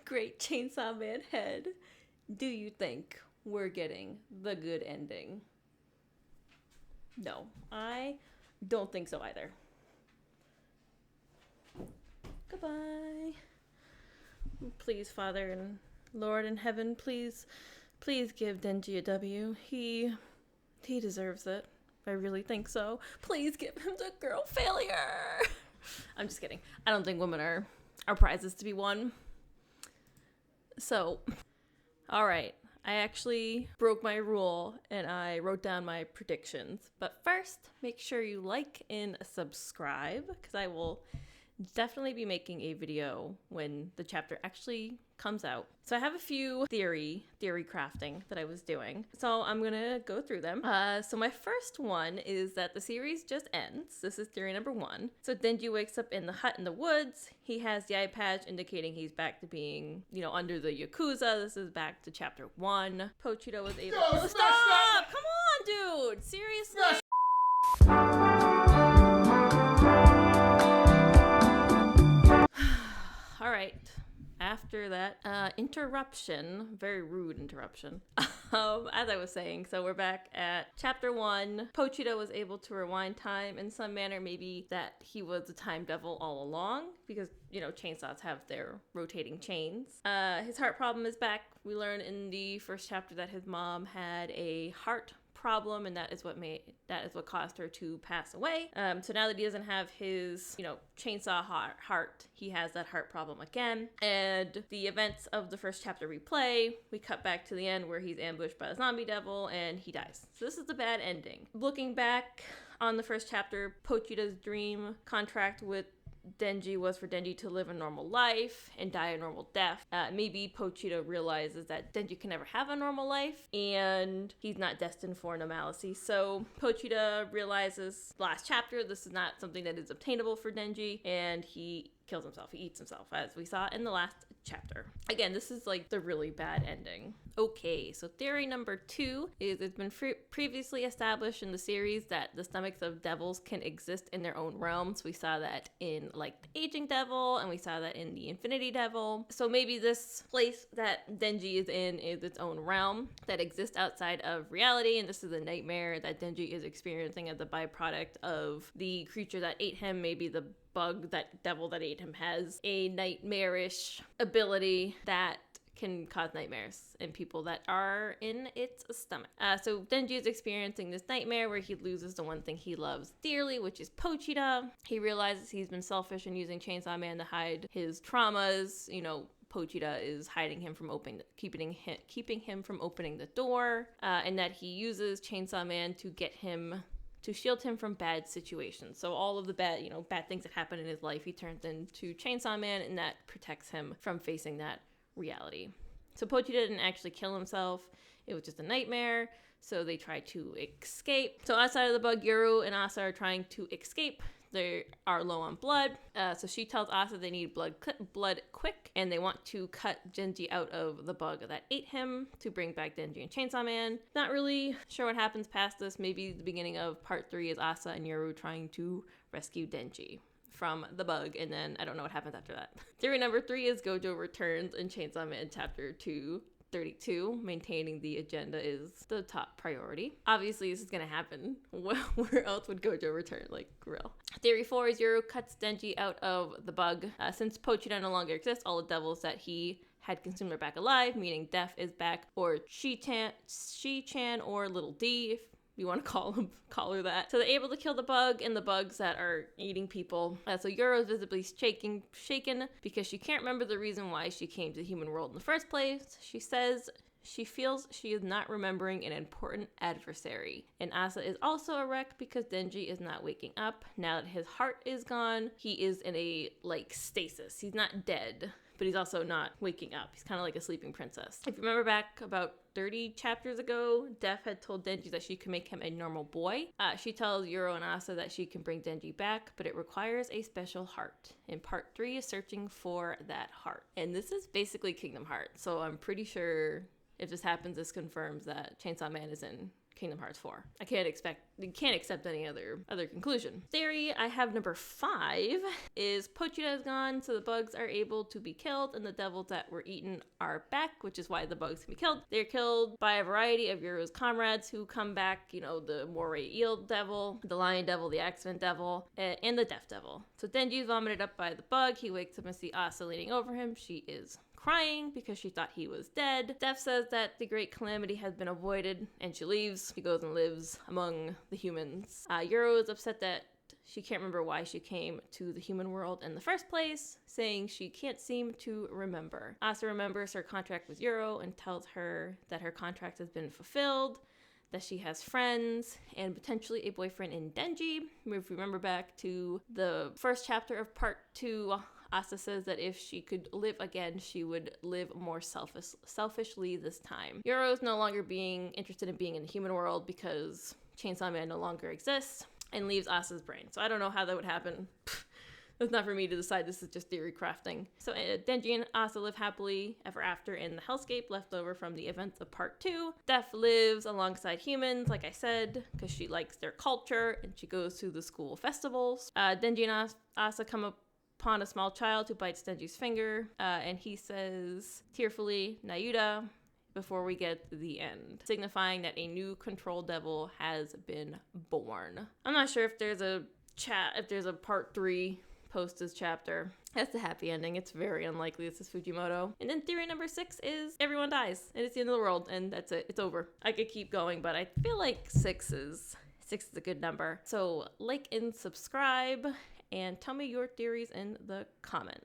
great Chainsaw Man head, do you think we're getting the good ending? No, I don't think so either. Goodbye. Please, Father and Lord in heaven, please give Denji a W. He deserves it. I really think so. Please give him the girl failure. I'm just kidding. I don't think women are prizes to be won. So, all right. I actually broke my rule and I wrote down my predictions. But first, make sure you like and subscribe because I will definitely be making a video when the chapter actually comes out. So I have a few theory crafting that I was doing. So I'm gonna go through them. So my first one is that the series just ends. This is theory number 1. So Denji wakes up in the hut in the woods. He has the eye patch indicating he's back to being, under the Yakuza. This is back to chapter 1. Pochita was able to stop! Come on, dude! Seriously? All right. After that, interruption, very rude interruption. As I was saying, so we're back at chapter 1. Pochita was able to rewind time in some manner, maybe that he was a time devil all along, because, chainsaws have their rotating chains. His heart problem is back. We learn in the first chapter that his mom had a heart problem, and that is what caused her to pass away. So now that he doesn't have his, chainsaw heart, he has that heart problem again. And the events of the first chapter replay. We cut back to the end where he's ambushed by the zombie devil and he dies. So this is the bad ending. Looking back on the first chapter, Pochita's dream contract with Denji was for Denji to live a normal life and die a normal death. Maybe Pochita realizes that Denji can never have a normal life and he's not destined for normalcy. So Pochita realizes last chapter this is not something that is obtainable for Denji and he kills himself. He eats himself, as we saw in the last chapter. Again, this is like the really bad ending. Okay, so theory number 2 is it's been previously established in the series that the stomachs of devils can exist in their own realms. We saw that in the Aging Devil, and we saw that in the Infinity Devil. So maybe this place that Denji is in is its own realm that exists outside of reality, and this is a nightmare that Denji is experiencing as a byproduct of the creature that ate him. Maybe the that devil that ate him has a nightmarish ability that can cause nightmares in people that are in its stomach. So Denji is experiencing this nightmare where he loses the one thing he loves dearly, which is Pochita. He realizes he's been selfish in using Chainsaw Man to hide his traumas. Pochita is hiding him from keeping him from opening the door, and that he uses Chainsaw Man to shield him from bad situations. So all of the bad things that happen in his life, he turns into Chainsaw Man, and that protects him from facing that reality. So Pochita didn't actually kill himself. It was just a nightmare. So they try to escape. So outside of the bug, Yuru and Asa are trying to escape. They are low on blood. So she tells Asa they need blood quick, and they want to cut Denji out of the bug that ate him to bring back Denji and Chainsaw Man. Not really sure what happens past this. Maybe the beginning of part 3 is Asa and Yuru trying to rescue Denji from the bug, and then I don't know what happens after that. Theory number 3 is Gojo returns in Chainsaw Man chapter 232. Maintaining the agenda is the top priority. Obviously, this is gonna happen. Where else would Gojo return? Real. Theory 4 is Yuru cuts Denji out of the bug. Since Pochita no longer exists, all the devils that he had consumed are back alive, meaning Death is back, or She-chan, or Little D, if you want to call her that. So they're able to kill the bug and the bugs that are eating people. So Yuru is visibly shaken because she can't remember the reason why she came to the human world in the first place. She says she feels she is not remembering an important adversary. And Asa is also a wreck because Denji is not waking up. Now that his heart is gone, he is in a stasis. He's not dead, but he's also not waking up. He's kind of like a sleeping princess. If you remember back about 30 chapters ago, Death had told Denji that she could make him a normal boy. She tells Yuru and Asa that she can bring Denji back, but it requires a special heart. And part 3 is searching for that heart. And this is basically Kingdom Hearts, so I'm pretty sure if this happens, this confirms that Chainsaw Man is in Kingdom Hearts 4. You can't accept any other conclusion. Theory I have number 5 is Pochita is gone, so the bugs are able to be killed, and the devils that were eaten are back, which is why the bugs can be killed. They're killed by a variety of Yuro's comrades who come back, the moray eel devil, the lion devil, the accident devil, and the death devil. So Denji is vomited up by the bug. He wakes up and sees Asa leaning over him. She is crying because she thought he was dead. Death says that the great calamity has been avoided, and she leaves. She goes and lives among the humans. Yuro is upset that she can't remember why she came to the human world in the first place, saying she can't seem to remember. Asa remembers her contract with Yuro and tells her that her contract has been fulfilled, that she has friends and potentially a boyfriend in Denji. If we remember back to the first chapter of part 2, Asa says that if she could live again, she would live more selfishly this time. Yuro is no longer being interested in being in the human world because Chainsawman no longer exists, and leaves Asa's brain. So I don't know how that would happen. It's not for me to decide. This is just theory crafting. So Denji and Asa live happily ever after in the hellscape left over from the events of part 2. Death lives alongside humans, like I said, because she likes their culture and she goes to the school festivals. Denji and Asa come upon a small child who bites Denji's finger, and he says tearfully, "Nayuda," before we get to the end, signifying that a new control devil has been born. I'm not sure if there's a part 3 post this chapter. That's the happy ending. It's very unlikely this is Fujimoto. And then theory number 6 is everyone dies and it's the end of the world and that's it. It's over. I could keep going, but I feel like 6 is a good number. So like and subscribe and tell me your theories in the comments.